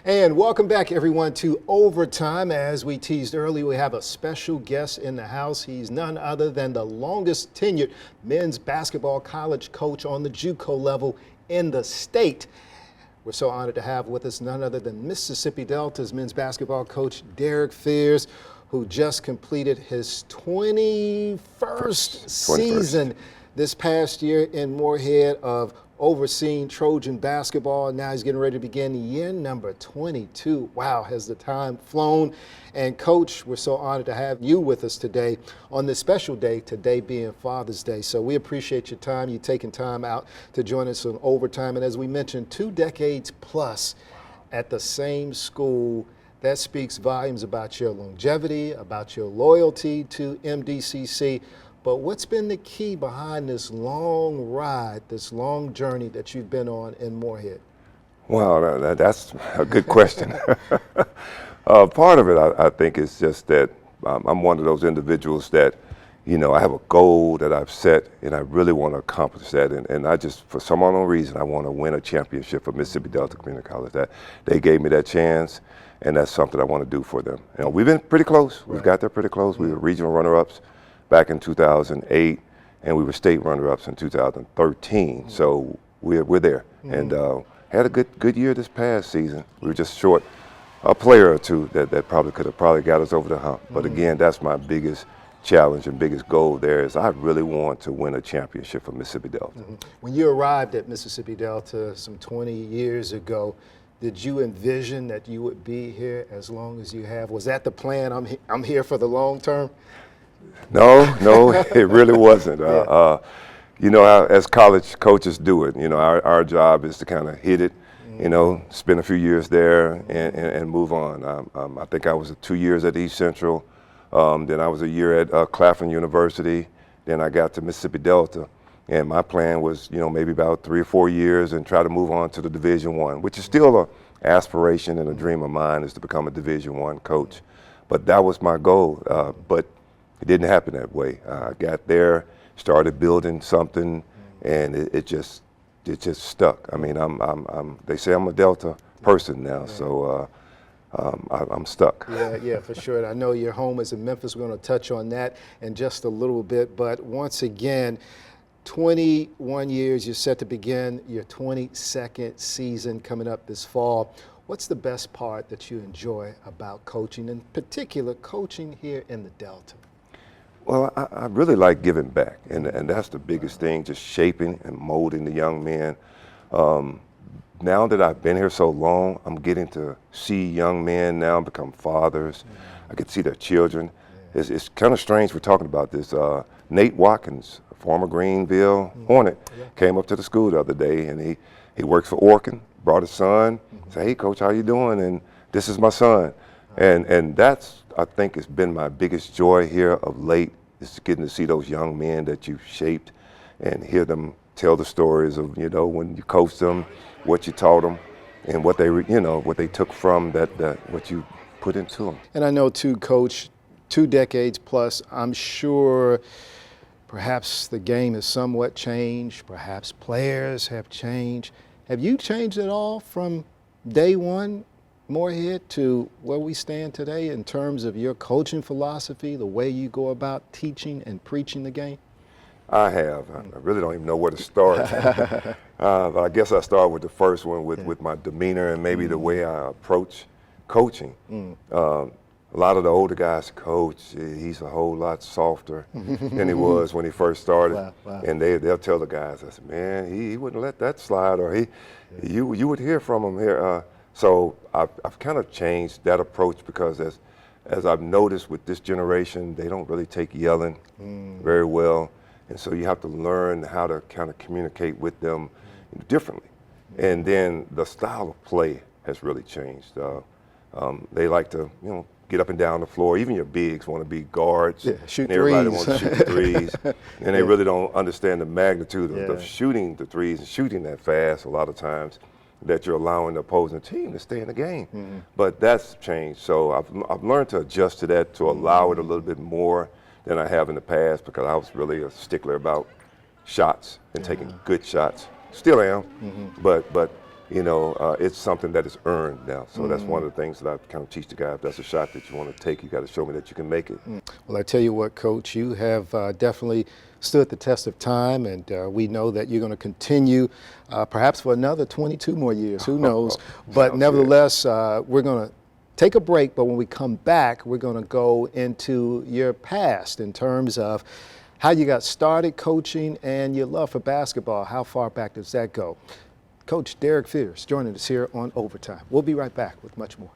And welcome back, everyone, to Overtime. As we teased earlier, we have a special guest in the house. He's none other than the longest tenured men's basketball college coach on the JUCO level in the state. We're so honored to have with us none other than Mississippi Delta's men's basketball coach, Derrick, who just completed his 21st season this past year in Moorhead of overseeing Trojan basketball. Now he's getting ready to begin year number 22. Wow, has the time flown. And Coach, we're so honored to have you with us today on this special day, today being Father's Day. So we appreciate your time, you taking time out to join us on Overtime. And as we mentioned, 2 decades plus at the same school. That speaks volumes about your longevity, about your loyalty to MDCC. But what's been the key behind this long ride, this long journey that you've been on in Moorhead? Wow, that's a good question. Part of it, I think, is just that I'm one of those individuals that, I have a goal that I've set, and I really want to accomplish that. And I just, for some unknown reason, I want to win a championship for Mississippi Delta Community College. That they gave me that chance, and that's something I want to do for them. We've been pretty close. We've got there pretty close. We were regional runner-ups back in 2008, and we were state runner-ups in 2013. So we're there, and had a good year this past season. We were just short a player or two that probably could have got us over the hump. But again, that's my biggest challenge and biggest goal there is I really want to win a championship for Mississippi Delta. When you arrived at Mississippi Delta some 20 years ago, did you envision that you would be here as long as you have? Was that the plan? I'm here for the long term? No, it really wasn't. As college coaches do it, our job is to kind of hit it, spend a few years there and move on. I think I was 2 years at East Central, then I was a year at Claflin University, then I got to Mississippi Delta, and my plan was, maybe about 3 or 4 years and try to move on to the Division I, which is still an aspiration and a dream of mine is to become a Division I coach. But that was my goal, but it didn't happen that way. I got there, started building something, and it just stuck. I mean, they say I'm a Delta person now, so I'm stuck. Yeah, for sure. And I know your home is in Memphis. We're going to touch on that in just a little bit. But once again, 21 years, you're set to begin your 22nd season coming up this fall. What's the best part that you enjoy about coaching, in particular coaching here in the Delta? Well, I really like giving back, and that's the biggest thing, just shaping and molding the young men. Now that I've been here so long, I'm getting to see young men now become fathers. I can see their children. It's kind of strange we're talking about this. Nate Watkins, a former Greenville Hornet, came up to the school the other day, and he works for Orkin, brought his son, said, "Hey, Coach, how you doing?" And this is my son. And that's, I think, has been my biggest joy here of late, is getting to see those young men that you've shaped and hear them tell the stories of, when you coached them, what you taught them, and what they, what they took from that what you put into them. And I know too, Coach, 2 decades plus, I'm sure perhaps the game has somewhat changed, perhaps players have changed. Have you changed at all from day one, Moorhead, to where we stand today in terms of your coaching philosophy, the way you go about teaching and preaching the game? I have. I really don't even know where to start. But I guess I start with the first one with my demeanor and maybe the way I approach coaching. A lot of the older guys coach, he's a whole lot softer than he was when he first started. Wow. And they'll tell the guys, I said, man, he wouldn't let that slide, or you would hear from him here. So I've kind of changed that approach because as I've noticed with this generation, they don't really take yelling very well. And so you have to learn how to kind of communicate with them differently. And then the style of play has really changed. They like to, get up and down the floor. Even your bigs want to be guards. Yeah, shoot and everybody threes. wants to shoot the threes. And they really don't understand the magnitude of shooting the threes and shooting that fast a lot of times, that you're allowing the opposing team to stay in the game. But that's changed. So I've learned to adjust to that, to allow it a little bit more than I have in the past, because I was really a stickler about shots and taking good shots. Still am, but it's something that is earned now. So that's one of the things that I kind of teach the guy. If that's a shot that you want to take, you got to show me that you can make it. Well, I tell you what, Coach, you have definitely stood the test of time, and we know that you're going to continue perhaps for another 22 more years. Who knows? But nevertheless, we're going to take a break, but when we come back, we're going to go into your past in terms of how you got started coaching and your love for basketball. How far back does that go? Coach Derrick Fierce joining us here on Overtime. We'll be right back with much more.